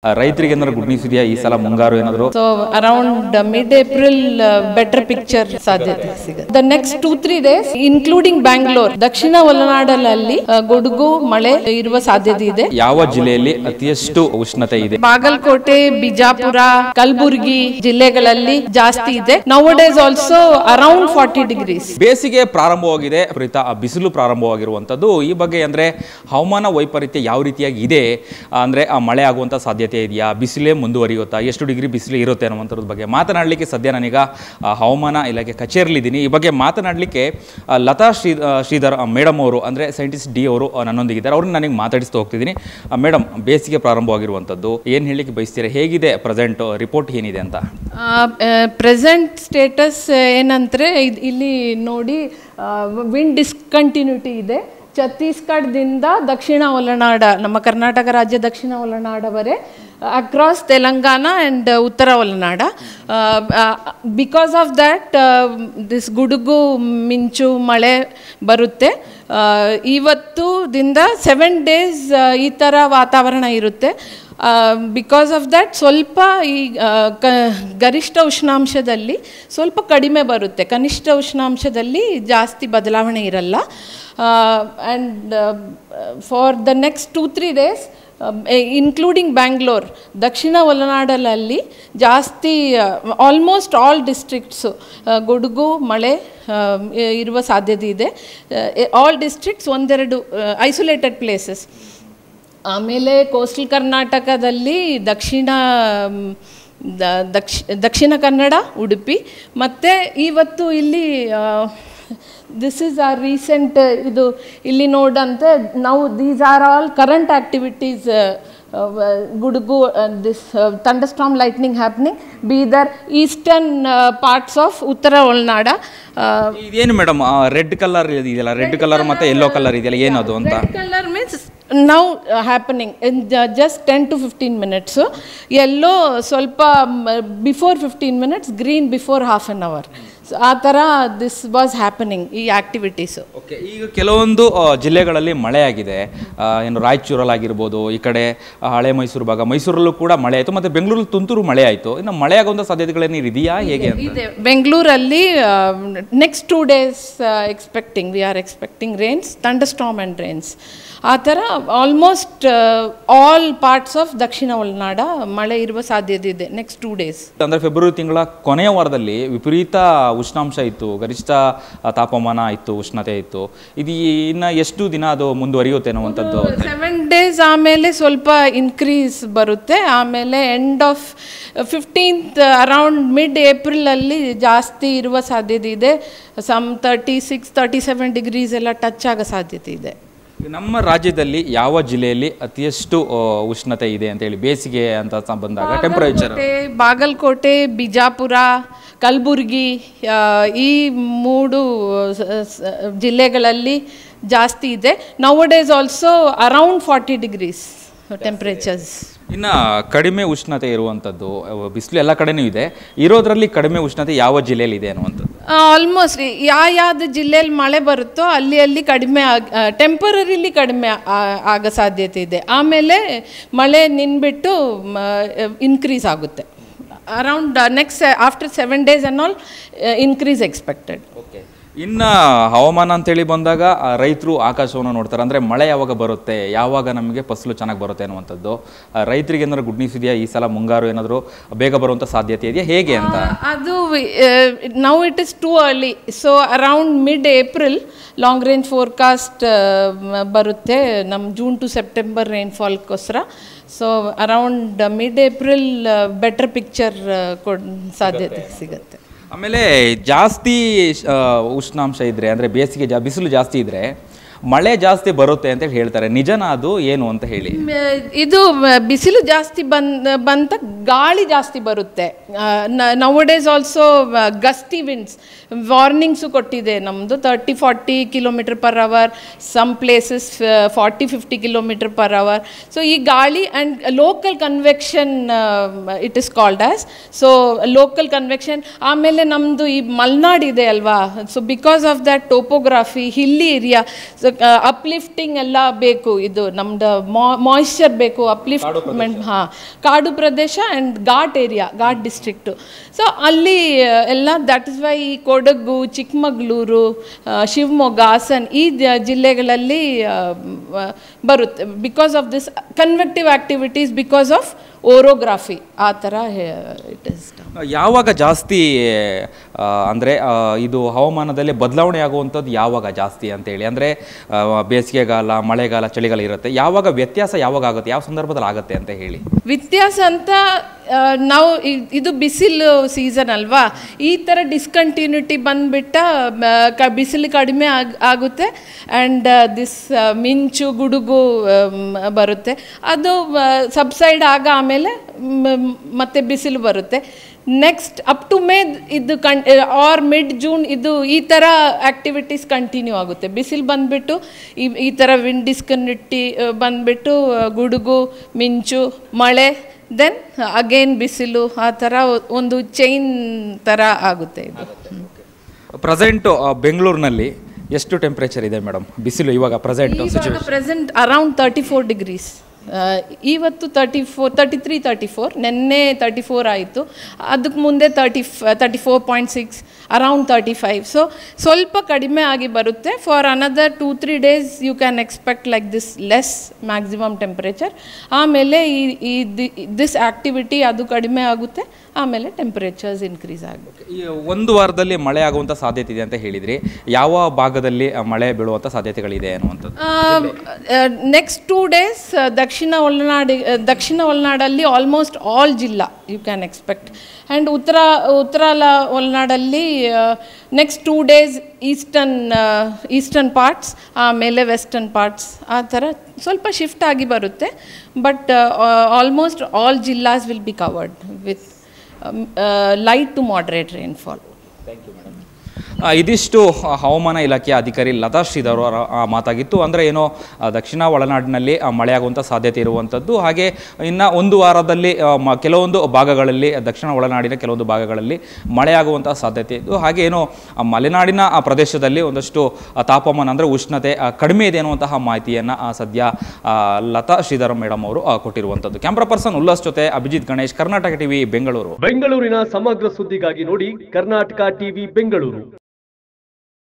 ರೈತರಿಗೆ ಏನಾದರೂ good news ಇದೆಯಾ ಈ ಸಲ ಮುಂಗಾರು ಏನಾದರೂ? So around mid April better picture ಸಾಧ್ಯತೆ ಸಿಗುತ್ತೆ. The next 2-3 days including Bangalore, ದಕ್ಷಿಣ ಒಳನಾಡಲ್ಲಿ ಗುಡುಗು ಮಳೆ ಇರುವ ಸಾಧ್ಯತೆ ಇದೆ. ಯಾವ ಜಿಲ್ಲೆಯಲ್ಲಿ ಅತಿಯಷ್ಟು ಉಷ್ಣತೆ ಇದೆ? ಬಾಗಲಕೋಟೆ, ಬಿಜಾಪುರ, ಕಲಬುರಗಿ ಜಿಲ್ಲೆಗಳಲ್ಲಿ ಜಾಸ್ತಿ ಇದೆ. ನೌಡೇಸ್ ಆಲ್ಸೋ ಅರೌಂಡ್ 40 ಡಿಗ್ರೀಸ್. ಬೇಸಿಗೆ ಪ್ರಾರಂಭವಾಗಿದೆ, ಬಿಸಿಲು ಪ್ರಾರಂಭವಾಗಿರುವಂತದ್ದು. ಈ ಬಗ್ಗೆ ಅಂದ್ರೆ ಹವಾಮಾನ ವೈಪರೀತ್ಯ ಯಾವ ರೀತಿಯಾಗಿ ಇದೆ, ಅಂದ್ರೆ ಮಳೆ ಆಗುವಂತ ಸಾಧ್ಯತೆ ಇದೆಯಾ, ಬಿಸಿಲೇ ಮುಂದುವರಿಯುತ್ತಾ, ಎಷ್ಟು ಡಿಗ್ರಿ ಬಿಸಿಲು ಇರುತ್ತೆ ಅನ್ನುವಂಥದ್ರ ಬಗ್ಗೆ ಮಾತನಾಡಲಿಕ್ಕೆ ಸದ್ಯ ನಾನೀಗ ಹವಾಮಾನ ಇಲಾಖೆ ಕಚೇರಿಯಲ್ಲಿದ್ದೀನಿ. ಈ ಬಗ್ಗೆ ಮಾತನಾಡಲಿಕ್ಕೆ ಲತಾ ಶ್ರೀಧರ್ ಮೇಡಮ್ ಅವರು, ಅಂದರೆ ಸೈಂಟಿಸ್ಟ್ ಡಿ ಅವರು ನನ್ನೊಂದಿಗಿದ್ದಾರೆ. ಅವ್ರನ್ನ ನನಗೆ ಮಾತಾಡಿಸ್ತಾ ಹೋಗ್ತಿದ್ದೀನಿ. ಮೇಡಮ್, ಬೇಸಿಗೆ ಪ್ರಾರಂಭವಾಗಿರುವಂಥದ್ದು ಏನು ಹೇಳಲಿಕ್ಕೆ ಬಯಸ್ತೀರಾ? ಹೇಗಿದೆ ಪ್ರೆಸೆಂಟ್ ರಿಪೋರ್ಟ್ ಏನಿದೆ ಅಂತ? ಪ್ರೆಸೆಂಟ್ ಸ್ಟೇಟಸ್ ಏನಂದರೆ ಇಲ್ಲಿ ನೋಡಿ, ವಿಂಡ್ ಡಿಸ್ಕಂಟಿನ್ಯೂಟಿ ಇದೆ. ಛತ್ತೀಸ್ಗಢದಿಂದ ದಕ್ಷಿಣ ಒಳನಾಡ, ನಮ್ಮ ಕರ್ನಾಟಕ ರಾಜ್ಯ ದಕ್ಷಿಣ ಒಳನಾಡವರೆ ಅಕ್ರಾಸ್ ತೆಲಂಗಾಣ ಆ್ಯಂಡ್ ಉತ್ತರ ಒಳನಾಡ. ಬಿಕಾಸ್ ಆಫ್ ದ್ಯಾಟ್ ದಿಸ್ ಗುಡುಗು ಮಿಂಚು ಮಳೆ ಬರುತ್ತೆ. ಇವತ್ತುದಿಂದ 7 ಡೇಸ್ ಈ ಥರ ವಾತಾವರಣ ಇರುತ್ತೆ. ಬಿಕಾಸ್ ಆಫ್ ದ್ಯಾಟ್ ಸ್ವಲ್ಪ ಈ ಗರಿಷ್ಠ ಉಷ್ಣಾಂಶದಲ್ಲಿ ಸ್ವಲ್ಪ ಕಡಿಮೆ ಬರುತ್ತೆ, ಕನಿಷ್ಠ ಉಷ್ಣಾಂಶದಲ್ಲಿ ಜಾಸ್ತಿ ಬದಲಾವಣೆ ಇರಲ್ಲ. And for the next 2-3 days including Bangalore, ದಕ್ಷಿಣ ಒಳನಾಡಲ್ಲಿ ಜಾಸ್ತಿ ಆಲ್ಮೋಸ್ಟ್ ಆಲ್ ಡಿಸ್ಟ್ರಿಕ್ಟ್ಸು ಗುಡುಗು ಮಳೆ ಇರುವ ಸಾಧ್ಯತೆ ಇದೆ. ಆಲ್ ಡಿಸ್ಟ್ರಿಕ್ಟ್ಸ್, ಒಂದೆರಡು ಐಸೋಲೇಟೆಡ್ ಪ್ಲೇಸಸ್. ಆಮೇಲೆ ಕೋಸ್ಟಲ್ ಕರ್ನಾಟಕದಲ್ಲಿ ದಕ್ಷಿಣ ಕನ್ನಡ, ಉಡುಪಿ, ಮತ್ತು ಇವತ್ತು ಇಲ್ಲಿ ದಿಸ್ ಈಸ್ ಆರ್ ರೀಸೆಂಟ್, ಇದು ಇಲ್ಲಿ ನೋಡಂತೆ ನಾವು these are all current activities. ಗುಡುಗು, this thunderstorm lightning happening, Bidar, eastern parts of ಉತ್ತರ ಒಳನಾಡ. ಇದೇನು ಮೇಡಮ್ ರೆಡ್ ಕಲರ್ ಇದೆಯಲ್ಲ, ರೆಡ್ ಕಲರ್ ಮತ್ತು ಯೆಲ್ಲೋ ಕಲರ್ ಇದೆಯಲ್ಲ, ಏನದು ಅಂತ? Red colour means now happening in just 10 to 15 minutes. Yellow ಸ್ವಲ್ಪ before 15 minutes, green before half an hour. ಆ ಥರ ದಿಸ್ ವಾಸ್ ಹ್ಯಾಪನಿಂಗ್, ಈ ಆ್ಯಕ್ಟಿವಿಟೀಸು. ಓಕೆ, ಈಗ ಕೆಲವೊಂದು ಜಿಲ್ಲೆಗಳಲ್ಲಿ ಮಳೆ ಆಗಿದೆ. ಏನು ರಾಯಚೂರಲ್ಲಾಗಿರ್ಬೋದು, ಈ ಕಡೆ ಹಳೆ ಮೈಸೂರು ಭಾಗ, ಮೈಸೂರಲ್ಲೂ ಕೂಡ ಮಳೆ ಆಯಿತು, ಮತ್ತು ಬೆಂಗಳೂರಲ್ಲಿ ತುಂತುರು ಮಳೆ ಆಯಿತು. ಇನ್ನು ಮಳೆ ಆಗುವಂಥ ಸಾಧ್ಯತೆಗಳೇನು ಇದೆಯಾ, ಹೇಗೆ? ಇದೆ ಬೆಂಗಳೂರಲ್ಲಿ next 2 days we are expecting rains, thunderstorm and rains. ಆ ಥರ ಆಲ್ಮೋಸ್ಟ್ ಆಲ್ ಪಾರ್ಟ್ಸ್ ಆಫ್ ದಕ್ಷಿಣ ಒಳನಾಡ ಮಳೆ ಇರುವ ಸಾಧ್ಯತೆ ಇದೆ ನೆಕ್ಸ್ಟ್ 2 days. ಅಂದರೆ ಫೆಬ್ರವರಿ ತಿಂಗಳ ಕೊನೆಯ ವಾರದಲ್ಲಿ ವಿಪರೀತ ಉಷ್ಣಾಂಶ ಇತ್ತು, ಗರಿಷ್ಠ ತಾಪಮಾನ ಇತ್ತು, ಉಷ್ಣತೆ ಇತ್ತು. ಇದು ಇನ್ನು ಎಷ್ಟು ದಿನ ಅದು ಮುಂದುವರಿಯುತ್ತೆ ಅನ್ನುವಂಥದ್ದು? 7 days ಆಮೇಲೆ ಸ್ವಲ್ಪ ಇನ್ಕ್ರೀಸ್ ಬರುತ್ತೆ. ಆಮೇಲೆ end of 15th around mid ಏಪ್ರಿಲಲ್ಲಿ ಜಾಸ್ತಿ ಇರುವ ಸಾಧ್ಯತೆ ಇದೆ. ಸಮ್ 36-37 ಡಿಗ್ರೀಸ್ ಎಲ್ಲ ಟಚ್ ಆಗೋ ಸಾಧ್ಯತೆ ಇದೆ. ನಮ್ಮ ರಾಜ್ಯದಲ್ಲಿ ಯಾವ ಜಿಲ್ಲೆಯಲ್ಲಿ ಅತಿಯಷ್ಟು ಉಷ್ಣತೆ ಇದೆ ಅಂತ ಹೇಳಿ, ಬೇಸಿಗೆ ಅಂತ ಬಂದಾಗ ಟೆಂಪರೇಚರ್? ಬಾಗಲಕೋಟೆ, ಬಿಜಾಪುರ, ಕಲಬುರಗಿ, ಈ 3 ಜಿಲ್ಲೆಗಳಲ್ಲಿ ಜಾಸ್ತಿ ಇದೆ. ನೌಡೇಸ್ ಆಲ್ಸೋ ಅರೌಂಡ್ 40 ಡಿಗ್ರೀಸ್ ಟೆಂಪರೇಚರ್ಸ್. ಇನ್ನು ಕಡಿಮೆ ಉಷ್ಣತೆ ಇರುವಂಥದ್ದು, ಬಿಸಿಲು ಎಲ್ಲ ಕಡೆನೂ ಇದೆ, ಇರೋದ್ರಲ್ಲಿ ಕಡಿಮೆ ಉಷ್ಣತೆ ಯಾವ ಜಿಲ್ಲೆಯಲ್ಲಿ ಇದೆ ಅನ್ನುವಂಥದ್ದು? ಆಲ್ಮೋಸ್ಟ್ ಯಾವ್ದು ಜಿಲ್ಲೆಯಲ್ಲಿ ಮಳೆ ಬರುತ್ತೋ ಅಲ್ಲಿ ಕಡಿಮೆ ಟೆಂಪರರಿಲಿ ಕಡಿಮೆ ಆಗೋ ಸಾಧ್ಯತೆ ಇದೆ. ಆಮೇಲೆ ಮಳೆ ನಿನ್ಬಿಟ್ಟು ಇನ್ಕ್ರೀಸ್ ಆಗುತ್ತೆ. Around next after 7 days and all increase expected. Okay, ಇನ್ನು ಹವಾಮಾನ ಅಂತೇಳಿ ಬಂದಾಗ ರೈತರು ಆಕಾಶವನ್ನು ನೋಡ್ತಾರೆ. ಅಂದರೆ ಮಳೆ ಯಾವಾಗ ಬರುತ್ತೆ, ಯಾವಾಗ ನಮಗೆ ಫಸಲು ಚೆನ್ನಾಗಿ ಬರುತ್ತೆ ಅನ್ನುವಂಥದ್ದು. ರೈತರಿಗೆ ಏನಾದರೂ ಗುಡ್ ನ್ಯೂಸ್ ಇದೆಯಾ ಈ ಸಲ ಮುಂಗಾರು ಏನಾದರೂ ಬೇಗ ಬರುವಂಥ ಸಾಧ್ಯತೆ ಇದೆಯಾ, ಹೇಗೆ ಅಂತ? ಅದು now it is too early. So around mid April long range forecast ಬರುತ್ತೆ ನಮ್ಮ ಜೂನ್ ಟು ಸೆಪ್ಟೆಂಬರ್ ರೈನ್ಫಾಲ್ಗೋಸ್ಕರ. So around mid April better picture ಸಾಧ್ಯತೆ ಸಿಗುತ್ತೆ. ಆಮೇಲೆ ಜಾಸ್ತಿ ಉಷ್ಣಾಂಶ ಇದ್ದರೆ, ಅಂದರೆ ಬೇಸಿಗೆ ಬಿಸಿಲು ಜಾಸ್ತಿ ಇದ್ದರೆ ಮಳೆ ಜಾಸ್ತಿ ಬರುತ್ತೆ ಅಂತ ಹೇಳ್ತಾರೆ. ನಿಜನಾ ಅದು, ಏನು ಅಂತ ಹೇಳಿ? ಇದು ಬಿಸಿಲು ಜಾಸ್ತಿ ಬಂತ ಗಾಳಿ ಜಾಸ್ತಿ ಬರುತ್ತೆ. ನೌಡೇಸ್ ಆಲ್ಸೋ ಗಸ್ಟಿ ವಿಂಡ್ಸ್ ವಾರ್ನಿಂಗ್ಸು ಕೊಟ್ಟಿದೆ ನಮ್ಮದು 30-40 km/h, some places 40-50 km/h. So ಈ ಗಾಳಿ and local convection it is called as. So local convection. ಆಮೇಲೆ ನಮ್ಮದು ಈ ಮಲ್ನಾಡ್ ಇದೆ ಅಲ್ವಾ, so because of that topography, hilly area, so uplifting ಎಲ್ಲ ಬೇಕು, ಇದು ನಮ್ದು ಮಾಯಿಶ್ಚರ್ ಬೇಕು, ಅಪ್ಲಿಫ್ಟ್ಮೆಂಟ್. ಹಾಂ, ಕಾಡು ಪ್ರದೇಶ and ghat area, ghat district. So ಅಲ್ಲಿ ಎಲ್ಲ ದಟ್ ಇಸ್ ವೈ ಈ ಕೊಡಗು, ಚಿಕ್ಕಮಗಳೂರು, ಶಿವಮೊಗ್ಗ, ಹಾಸನ್ ಈ ಜಿಲ್ಲೆಗಳಲ್ಲಿ ಬರುತ್ತೆ. Because of this convective activities, because of orography, ಆ ಥರ ಇಟ್ ಇಸ್. ಯಾವಾಗ ಜಾಸ್ತಿ ಅಂದರೆ ಇದು ಹವಾಮಾನದಲ್ಲಿ ಬದಲಾವಣೆ ಆಗುವಂಥದ್ದು ಯಾವಾಗ ಜಾಸ್ತಿ ಅಂತೇಳಿ, ಅಂದರೆ ಬೇಸಿಗೆಗಾಲ, ಮಳೆಗಾಲ, ಚಳಿಗಾಲ ಇರುತ್ತೆ, ಯಾವಾಗ ವ್ಯತ್ಯಾಸ ಯಾವಾಗ ಆಗುತ್ತೆ, ಯಾವ ಸಂದರ್ಭದಲ್ಲಿ ಆಗುತ್ತೆ ಅಂತ ಹೇಳಿ? ವ್ಯತ್ಯಾಸ ಅಂತ ನಾವು ಇದು ಬಿಸಿಲು ಸೀಸನ್ ಅಲ್ವಾ, ಈ ಥರ ಡಿಸ್ಕಂಟಿನ್ಯೂಟಿ ಬಂದುಬಿಟ್ಟ ಬಿಸಿಲು ಕಡಿಮೆ ಆಗುತ್ತೆ ಆ್ಯಂಡ್ ದಿಸ್ ಮಿಂಚು, ಗುಡುಗು ಬರುತ್ತೆ. ಅದು ಸಬ್ಸೈಡ್ ಆಮೇಲೆ ಮತ್ತೆ ಬಿಸಿಲು ಬರುತ್ತೆ. ನೆಕ್ಸ್ಟ್ ಅಪ್ ಟು ಮೇ ಇದು ಆರ್ ಮಿಡ್ ಜೂನ್ ಇದು ಈ ಥರ ಆ್ಯಕ್ಟಿವಿಟೀಸ್ ಕಂಟಿನ್ಯೂ ಆಗುತ್ತೆ. ಬಿಸಿಲು ಬಂದುಬಿಟ್ಟು ಈ ಥರ ವಿಂಡ್ ಡಿಸ್ಕನ್ನಿಟಿ ಬಂದುಬಿಟ್ಟು ಗುಡುಗು, ಮಿಂಚು, ಮಳೆ, ದೆನ್ ಅಗೇನ್ ಬಿಸಿಲು, ಆ ಥರ ಒಂದು ಚೈನ್ ಥರ ಆಗುತ್ತೆ ಇದು. ಪ್ರೆಸೆಂಟು ಬೆಂಗಳೂರಿನಲ್ಲಿ ಎಷ್ಟು ಟೆಂಪ್ರೇಚರ್ ಇದೆ ಮೇಡಮ್ ಬಿಸಿಲು ಇವಾಗ ಪ್ರೆಸೆಂಟ್ ಅರೌಂಡ್ 34 ಡಿಗ್ರೀಸ್. ಇವತ್ತು 33-34, ನಿನ್ನೆ 34 ಆಯಿತು, ಅದಕ್ಕೆ ಮುಂದೆ 34.6, ಅರೌಂಡ್ 35. ಸೊ ಸ್ವಲ್ಪ ಕಡಿಮೆ ಆಗಿ ಬರುತ್ತೆ. For another 2-3 days you can expect like this less maximum temperature. ಆಮೇಲೆ ಈ ದಿಸ್ ಆ್ಯಕ್ಟಿವಿಟಿ ಅದು ಕಡಿಮೆ ಆಗುತ್ತೆ, ಆಮೇಲೆ ಟೆಂಪ್ರೇಚರ್ಸ್ ಇನ್ಕ್ರೀಸ್ ಆಗುತ್ತೆ. ಈ ಒಂದು ವಾರದಲ್ಲಿ ಮಳೆ ಆಗುವಂಥ ಸಾಧ್ಯತೆ ಇದೆ ಅಂತ ಹೇಳಿದ್ರಿ, ಯಾವ ಭಾಗದಲ್ಲಿ ಮಳೆ ಬೀಳುವಂಥ ಸಾಧ್ಯತೆಗಳಿದೆ ಅನ್ನುವಂಥದ್ದು? ನೆಕ್ಸ್ಟ್ 2 ಡೇಸ್ ದಕ್ಷಿಣ ಒಳನಾಡಲ್ಲಿ ಆಲ್ಮೋಸ್ಟ್ ಆಲ್ ಜಿಲ್ಲಾ ಯು ಕ್ಯಾನ್ ಎಕ್ಸ್ಪೆಕ್ಟ್, ಆ್ಯಂಡ್ ಉತ್ತರ ಒಳನಾಡಲ್ಲಿ ನೆಕ್ಸ್ಟ್ 2 ಡೇಸ್ ಈಸ್ಟರ್ನ್ ಪಾರ್ಟ್ಸ್, ಆಮೇಲೆ ವೆಸ್ಟರ್ನ್ ಪಾರ್ಟ್ಸ್, ಆ ಥರ ಸ್ವಲ್ಪ ಶಿಫ್ಟ್ ಆಗಿ ಬರುತ್ತೆ. ಬಟ್ ಆಲ್ಮೋಸ್ಟ್ ಆಲ್ ಜಿಲ್ಲಾಸ್ will be covered with light to moderate rainfall. Thank you madam. ಇದಿಷ್ಟು ಹವಾಮಾನ ಇಲಾಖೆಯ ಅಧಿಕಾರಿ ಲತಾ ಶ್ರೀಧರ್ ಅವರ ಮಾತಾಗಿತ್ತು. ಅಂದರೆ ಏನೋ ದಕ್ಷಿಣ ಒಳನಾಡಿನಲ್ಲಿ ಮಳೆಯಾಗುವಂಥ ಸಾಧ್ಯತೆ ಇರುವಂಥದ್ದು, ಹಾಗೆ ಇನ್ನು ಒಂದು ವಾರದಲ್ಲಿ ಕೆಲವೊಂದು ಭಾಗಗಳಲ್ಲಿ, ದಕ್ಷಿಣ ಒಳನಾಡಿನ ಕೆಲವೊಂದು ಭಾಗಗಳಲ್ಲಿ ಮಳೆಯಾಗುವಂಥ ಸಾಧ್ಯತೆ ಇದ್ದು, ಹಾಗೆ ಏನೋ ಮಲೆನಾಡಿನ ಪ್ರದೇಶದಲ್ಲಿ ಒಂದಷ್ಟು ತಾಪಮಾನ ಅಂದರೆ ಉಷ್ಣತೆ ಕಡಿಮೆ ಇದೆ ಅನ್ನುವಂತಹ ಮಾಹಿತಿಯನ್ನು ಸದ್ಯ ಲತಾ ಶ್ರೀಧರ್ ಮೇಡಮ್ ಅವರು ಕೊಟ್ಟಿರುವಂಥದ್ದು. ಕ್ಯಾಮ್ರಾ ಪರ್ಸನ್ ಉಲ್ಲಾಸ್ ಜೊತೆ ಅಭಿಜಿತ್ ಗಣೇಶ್, ಕರ್ನಾಟಕ ಟಿವಿ, ಬೆಂಗಳೂರು. ಬೆಂಗಳೂರಿನ ಸಮಗ್ರ ಸುದ್ದಿಗಾಗಿ ನೋಡಿ ಕರ್ನಾಟಕ ಟಿವಿ ಬೆಂಗಳೂರು.